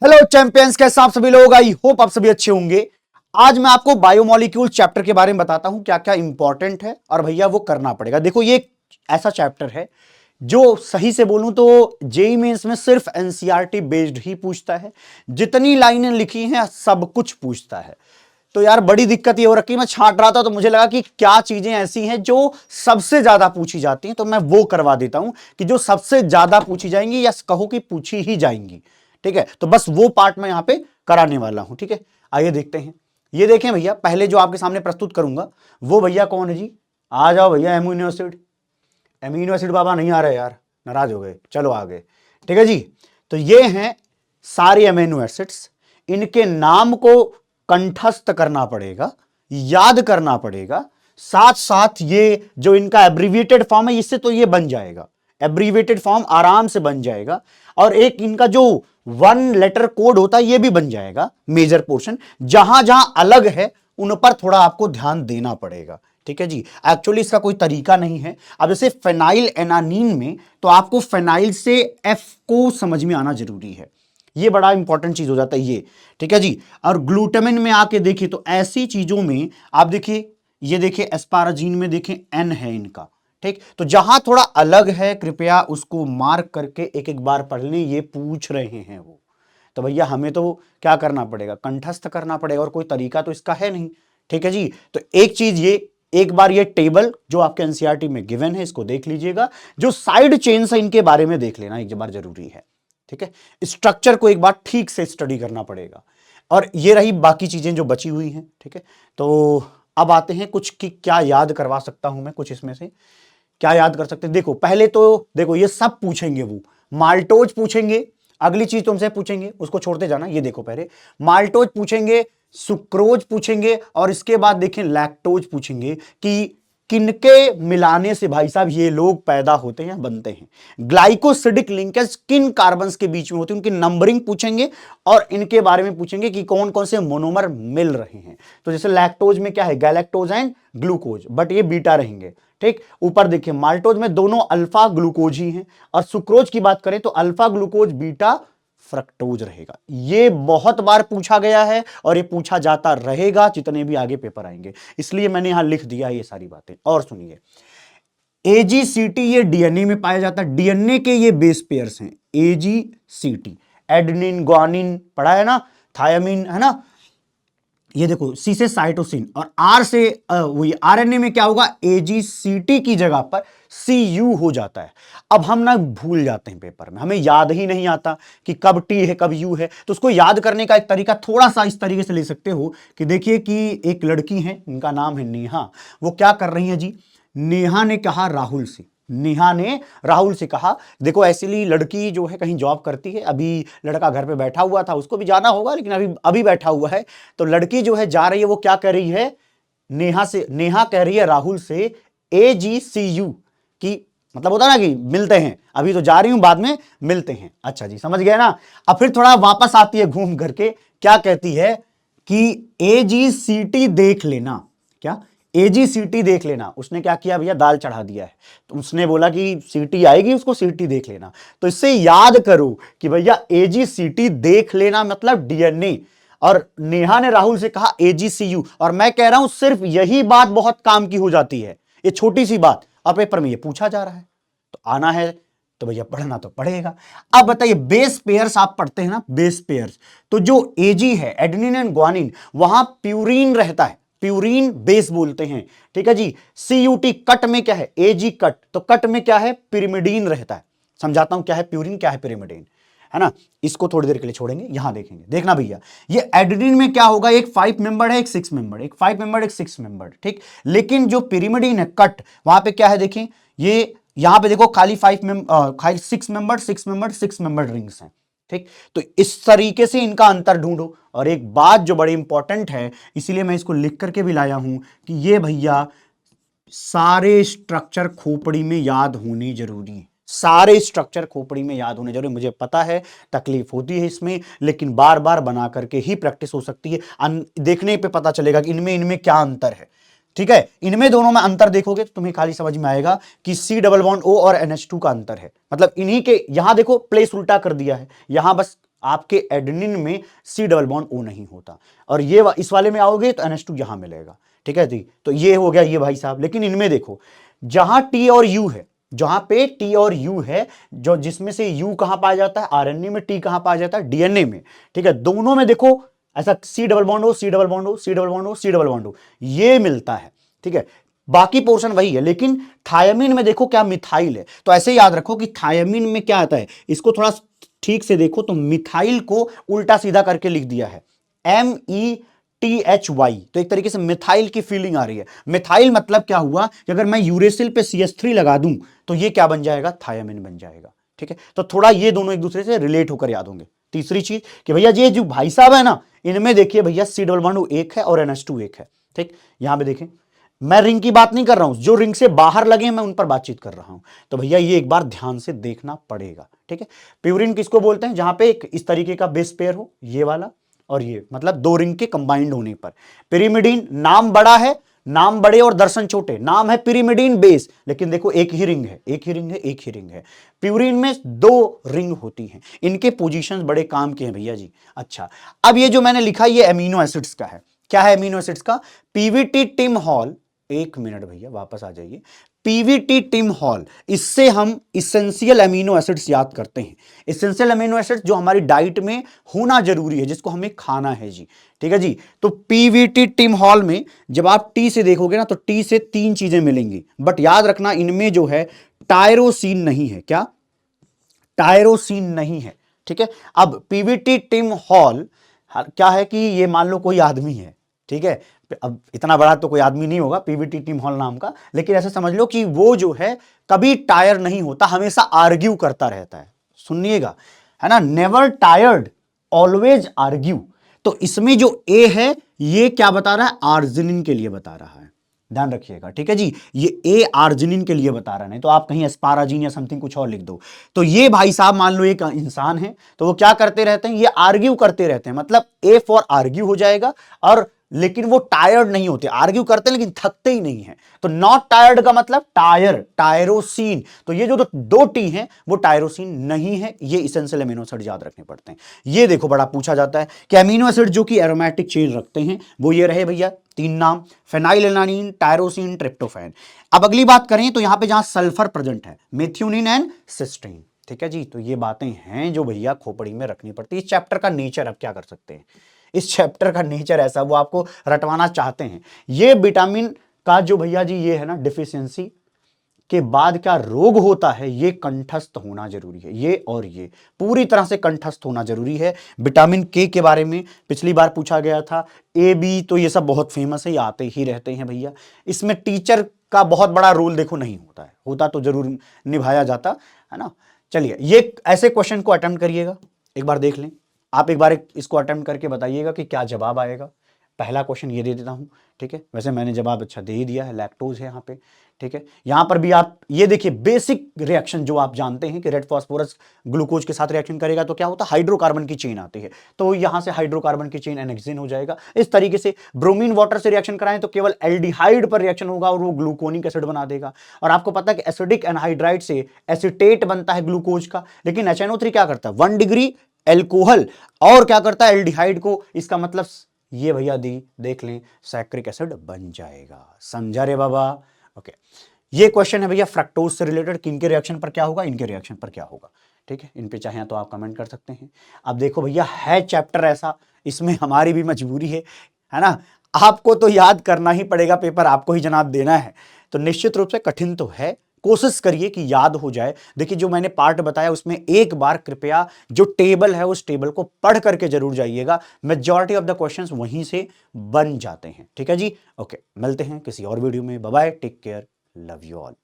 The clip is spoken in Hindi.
हेलो चैंपियंस, कैसे आप सभी लोग? आई होप आप सभी अच्छे होंगे। आज मैं आपको बायोमोलिक्यूल चैप्टर के बारे में बताता हूं, क्या क्या इंपॉर्टेंट है और भैया वो करना पड़ेगा। देखो, ये ऐसा चैप्टर है जो सही से बोलूं तो जेईई मेंस में सिर्फ एनसीईआरटी बेस्ड ही पूछता है। जितनी लाइनें लिखी हैं सब कुछ पूछता है। तो यार बड़ी दिक्कत ये हो रखी, मैं छांट रहा था तो मुझे लगा कि क्या चीजें ऐसी हैं जो सबसे ज्यादा पूछी जाती हैं, तो मैं वो करवा देता हूं कि जो सबसे ज्यादा पूछी जाएंगी या कहो कि पूछी ही जाएंगी। ठीक है, तो बस वो पार्ट मैं यहां पे कराने वाला हूं। ठीक है, आइए देखते हैं। ये देखें भैया, पहले जो आपके सामने प्रस्तुत करूंगा वो भैया कौन है जी? आ जाओ भैया, एमिनो एसिड। एमिनो एसिड बाबा नहीं आ रहे यार, नाराज हो गए। चलो आगे। ठीक है जी, तो ये हैं सारे एमिनो एसिड्स। इनके नाम को कंठस्थ करना पड़ेगा, याद करना पड़ेगा। साथ साथ ये जो इनका एब्रीविएटेड फॉर्म है, इससे तो ये बन जाएगा, एब्रीविएटेड फॉर्म आराम से बन जाएगा। और एक इनका जो वन लेटर कोड होता है ये भी बन जाएगा, मेजर पोर्शन। जहां जहां अलग है उन पर थोड़ा आपको ध्यान देना पड़ेगा। ठीक है जी, एक्चुअली इसका कोई तरीका नहीं है। अब जैसे फेनाइल एनानीन में तो आपको फेनाइल से एफ को समझ में आना जरूरी है, ये बड़ा इंपॉर्टेंट चीज हो जाता है ये। ठीक है जी, और ग्लूटामिन में आके देखिए तो ऐसी चीजों में आप देखिए, ये देखिए एस्पाराजीन में देखें एन है इनका। ठीक, तो जहां थोड़ा अलग है कृपया उसको मार्क करके एक एक बार पढ़ लें, ये पूछ रहे हैं वो। तो भैया हमें तो क्या करना पड़ेगा, कंठस्थ करना पड़ेगा, और कोई तरीका तो इसका है नहीं। ठीक है जी, तो एक चीज ये, एक बार ये टेबल जो आपके एनसीईआरटी में गिवन है इसको देख लीजिएगा। जो साइड चेन्स है इनके बारे में देख लेना एक बार जरूरी है। ठीक है, स्ट्रक्चर को एक बार ठीक से स्टडी करना पड़ेगा। और ये रही बाकी चीजें जो बची हुई हैं। ठीक है, तो अब आते हैं कुछ की क्या याद करवा सकता हूं मैं, कुछ इसमें से क्या याद कर सकते हैं। देखो पहले तो देखो ये सब पूछेंगे, वो माल्टोज पूछेंगे, अगली चीज तुमसे पूछेंगे उसको छोड़ते जाना। ये देखो पहले माल्टोज पूछेंगे, सुक्रोज पूछेंगे, और इसके बाद देखें लैक्टोज पूछेंगे कि किनके मिलाने से भाई साहब ये लोग पैदा होते हैं, बनते हैं। ग्लाइकोसिडिक लिंकेज किन कार्बन्स के बीच में होती है, उनकी नंबरिंग पूछेंगे, और इनके बारे में पूछेंगे कि कौन कौन से मोनोमर मिल रहे हैं। तो जैसे लैक्टोज में क्या है, गैलेक्टोज एंड ग्लूकोज, बट ये बीटा रहेंगे। ठीक, ऊपर देखिए माल्टोज में दोनों अल्फा ग्लूकोज ही हैं, और सुक्रोज की बात करें तो अल्फा ग्लूकोज बीटा फ्रक्टोज रहेगा। ये बहुत बार पूछा गया है और ये पूछा जाता रहेगा जितने भी आगे पेपर आएंगे, इसलिए मैंने यहां लिख दिया ये सारी बातें। और सुनिए, एजीसीटी ये डीएनए में पाया जाता है, डीएनए के ये बेस पेयर्स हैं एजीसीटी। एडेनिन ग्वानिन पढ़ा है ना, थायमिन है ना। ये देखो सी से साइटोसिन, और आर से वही आरएनए में क्या होगा, एजीसीटी की जगह पर सीयू हो जाता है। अब हम ना भूल जाते हैं पेपर में, हमें याद ही नहीं आता कि कब टी है कब यू है। तो उसको याद करने का एक तरीका थोड़ा सा इस तरीके से ले सकते हो कि देखिए कि एक लड़की है, इनका नाम है नेहा। वो क्या कर रही है जी, नेहा ने कहा राहुल से, नेहा ने राहुल से कहा देखो ऐसी लड़की जो है कहीं जॉब करती है, अभी लड़का घर पे बैठा हुआ था, उसको भी जाना होगा लेकिन अभी अभी बैठा हुआ है। तो लड़की जो है जा रही है, वो क्या कह रही है नेहा से, नेहा कह रही है राहुल से AGCU की, मतलब होता ना कि मिलते हैं, अभी तो जा रही हूं बाद में मिलते हैं। अच्छा जी, समझ गए ना। अब फिर थोड़ा वापस आती है घूम करके, क्या कहती है कि AGCT देख लेना। क्या, AGCT देख लेना। उसने क्या किया भैया, दाल चढ़ा दिया है, तो उसने बोला कि सीटी आएगी उसको सीटी देख लेना। तो इससे याद करो कि भैया AGCT देख लेना मतलब डीएनए, और नेहा ने राहुल से कहा AGCU, और मैं कह रहा हूं सिर्फ यही बात बहुत काम की हो जाती है, ये छोटी सी बात, और पेपर में ये पूछा जा रहा है। तो आना है तो भैया पढ़ना तो पड़ेगा। अब बताइए बेस पेयर्स आप पढ़ते हैं ना, बेस पेयर्स, तो जो एजी है एडेनिन एंड ग्वानिन, वहां प्यूरिन रहता है, प्यूरिन बेस बोलते हैं। ठीक है जी, CUT कट में क्या है, AG कट, तो कट में क्या है, पिरिमिडीन रहता है। समझाता हूं क्या है प्यूरिन, क्या है पिरिमिडीन, है ना। इसको थोड़ी देर के लिए छोड़ेंगे, यहां देखेंगे, देखना भैया ये एडेनिन में क्या होगा, एक 5 मेंबर है, एक 6 मेंबर, एक 5 मेंबर एक 6 मेंबर। ठीक, लेकिन जो पिरिमिडीन है कट, वहां पे क्या है देखें, ये यहां पे देखो खाली 6 मेंबर 6 मेंबर 6 मेंबर रिंग्स हैं। ठीक, तो इस तरीके से इनका अंतर ढूंढो। और एक बात जो बड़ी इंपॉर्टेंट है, इसीलिए मैं इसको लिख करके भी लाया हूं कि ये भैया सारे स्ट्रक्चर खोपड़ी में याद होने जरूरी है, सारे स्ट्रक्चर खोपड़ी में याद होने जरूरी। मुझे पता है तकलीफ होती है इसमें, लेकिन बार बार बना करके ही प्रैक्टिस हो सकती है। देखने पे पता चलेगा कि इनमें इनमें क्या अंतर है। ठीक है, इनमें दोनों में अंतर देखोगे तो तुम्हें खाली समझ में आएगा कि C डबल बॉन्ड O और NH2 का अंतर है। मतलब इन्हीं के, यहां देखो प्लेस उल्टा कर दिया है, यहां बस आपके एडेनिन में C डबल बॉन्ड O नहीं होता। और ये इस वाले में आओगे तो NH2 यहां मिलेगा, ठीक है जी। तो ये हो गया ये भाई साहब। लेकिन इनमें देखो जहां T और U है, जहां पे T और U है, जो जिसमें से U कहां पाया जाता है RNA में, T कहां पाया जाता है DNA में, ठीक है। दोनों में देखो ऐसा C डबल बॉन्ड हो, C डबल बॉन्ड हो, C डबल बॉन्ड हो, C डबल बॉन्ड हो, ये मिलता है, ठीक है। बाकी पोर्शन वही है, लेकिन थायमिन में देखो क्या मिथाइल है। तो ऐसे याद रखो कि थायमिन में क्या आता है, इसको थोड़ा ठीक से देखो तो मिथाइल को उल्टा सीधा करके लिख दिया है METHY। तो एक तरीके से मिथाइल की फीलिंग आ रही है। मिथाइल मतलब क्या हुआ कि अगर मैं यूरेसिल पे CH3 लगा दूं तो ये क्या बन जाएगा, थायमिन बन जाएगा, ठीक है। तो थोड़ा ये दोनों एक दूसरे से रिलेट होकर याद होंगे। तीसरी चीज कि भैया ये जो भाई साहब है ना, इनमें देखिए भैया C डबल बॉन्ड एक है और NH2 एक है, ठीक। यहां पे देखें, मैं रिंग की बात नहीं कर रहा हूं, जो रिंग से बाहर लगे मैं उन पर बातचीत कर रहा हूं। तो भैया ये एक बार ध्यान से देखना पड़ेगा, ठीक है। प्यूरिन किसको बोलते हैं, जहां पे एक इस तरीके का बेस पेयर हो, ये वाला और ये, मतलब दो रिंग के कंबाइंड होने पर। पिरिमिडीन नाम बड़ा है, नाम बड़े और दर्शन छोटे, नाम है पिरिमिडीन बेस, लेकिन देखो एक ही रिंग है, एक ही रिंग है, एक ही रिंग है। प्यूरिन में दो रिंग होती हैं, इनके पोजीशंस बड़े काम के हैं भैया जी। अच्छा, अब ये जो मैंने लिखा ये अमीनो एसिड्स का है। क्या है अमीनो एसिड्स का, पीवीटी टिम हॉल, एक मिनट भैया वापस आ जाइए। पीवीटी टिम हॉल, इससे हम इसेंशियल अमीनो एसिड्स याद करते हैं। इसेंशियल अमीनो एसिड्स जो हमारी डाइट में होना जरूरी है, जिसको हमें खाना है जी, ठीक है जी। तो पीवीटी टिम हॉल में जब आप टी से देखोगे ना, तो टी से तीन चीजें मिलेंगी, बट याद रखना इनमें जो है टायरोसिन नहीं है। क्या, टायरोसिन नहीं है, ठीक है। अब पीवीटी टिम हॉल क्या है कि ये मान लो कोई आदमी है, ठीक है। अब इतना बड़ा तो कोई आदमी नहीं होगा पीवीटी टिम हॉल नाम का, लेकिन ऐसे समझ लो कि वो जो है कभी टायर नहीं होता, हमेशा आर्ग्यू करता रहता है। सुनिएगा, है ना, नेवर टायर्ड, ऑलवेज आर्ग्यू। तो इसमें जो ए है ये क्या बता रहा है, आर्जिनिन के लिए बता रहा है, ध्यान रखिएगा, ठीक है जी। ये ए आर्जिनिन के लिए बता रहा है, नहीं तो आप कहीं एस्पाराजीन या समथिंग कुछ और लिख दो। तो ये भाई साहब मान लो एक इंसान है, तो वो क्या करते रहते हैं, ये आर्ग्यू करते रहते हैं, मतलब ए फॉर आर्ग्यू हो जाएगा। और लेकिन वो टायर्ड नहीं होते, आर्ग्यू करते हैं लेकिन थकते ही नहीं है। तो नॉट टायर्ड का मतलब टायर, टायरोसिन। तो ये जो दो टी हैं वो टायरोसिन नहीं है। ये इसेंशियल अमीनो एसिड याद रखने पड़ते हैं। ये देखो बड़ा पूछा जाता है कि अमीनो एसिड जो कि एरोमेटिक चेन रखते हैं वो ये रहे भैया, तीन नाम, फेनाइलएलानिन, टायरोसिन, ट्रिप्टोफैन। अब अगली बात करें तो यहां पे जहां सल्फर प्रेजेंट है, मेथियोनिन एंड सिस्टीन, ठीक है जी। तो ये बातें हैं जो भैया खोपड़ी में रखनी पड़ती है। इस चैप्टर का नेचर अब क्या कर सकते हैं, इस चैप्टर का नेचर ऐसा, वो आपको रटवाना चाहते हैं। ये विटामिन का जो भैया जी ये है ना डिफिशियंसी के बाद क्या रोग होता है, ये कंठस्थ होना जरूरी है। ये और ये पूरी तरह से कंठस्थ होना जरूरी है। विटामिन के बारे में पिछली बार पूछा गया था, ए बी, तो ये सब बहुत फेमस है, ये आते ही रहते हैं भैया। इसमें टीचर का बहुत बड़ा रोल देखो नहीं होता है, होता तो जरूर निभाया जाता है ना। चलिए ये ऐसे क्वेश्चन को अटेम्प्ट करिएगा, एक बार देख लें आप, एक बार इसको अटेम्प्ट करके बताइएगा कि क्या जवाब आएगा। पहला क्वेश्चन ये दे देता हूं, ठीक है। वैसे मैंने जवाब अच्छा दे ही दिया है, लैक्टोज है यहाँ पे, ठीक है। यहां पर भी आप ये देखिए बेसिक रिएक्शन जो आप जानते हैं कि रेड फास्फोरस ग्लूकोज के साथ रिएक्शन करेगा तो क्या होता है, हाइड्रोकार्बन की चेन आती है, तो यहां से हाइड्रोकार्बन की चेन एनेक्सिन हो जाएगा। इस तरीके से ब्रोमीन वाटर से रिएक्शन कराएं तो केवल एल्डिहाइड पर रिएक्शन होगा और वो ग्लूकोनिक एसिड बना देगा। और आपको पता है कि एसिडिक एनहाइड्राइड से एसिटेट बनता है ग्लूकोज का, लेकिन HNO3 क्या करता है, 1 डिग्री एल्कोहल और क्या करता है एल्डिहाइड को, इसका मतलब ये भैया देख लें सैक्रिक एसिड बन जाएगा। समझा रे बाबा, ओके। ये क्वेश्चन है भैया फ्रक्टोज से रिलेटेड, किनके रिएक्शन पर क्या होगा, इनके रिएक्शन पर क्या होगा, ठीक है। इन पे चाहे तो आप कमेंट कर सकते हैं। अब देखो भैया है चैप्टर ऐसा, इसमें हमारी भी मजबूरी है ना, आपको तो याद करना ही पड़ेगा, पेपर आपको ही जनाब देना है, तो निश्चित रूप से कठिन तो है, कोशिश करिए कि याद हो जाए। देखिए जो मैंने पार्ट बताया उसमें एक बार कृपया जो टेबल है उस टेबल को पढ़ करके जरूर जाइएगा, मेजॉरिटी ऑफ द क्वेश्चंस वहीं से बन जाते हैं, ठीक है जी। ओके, मिलते हैं किसी और वीडियो में, bye bye, take care, love you all.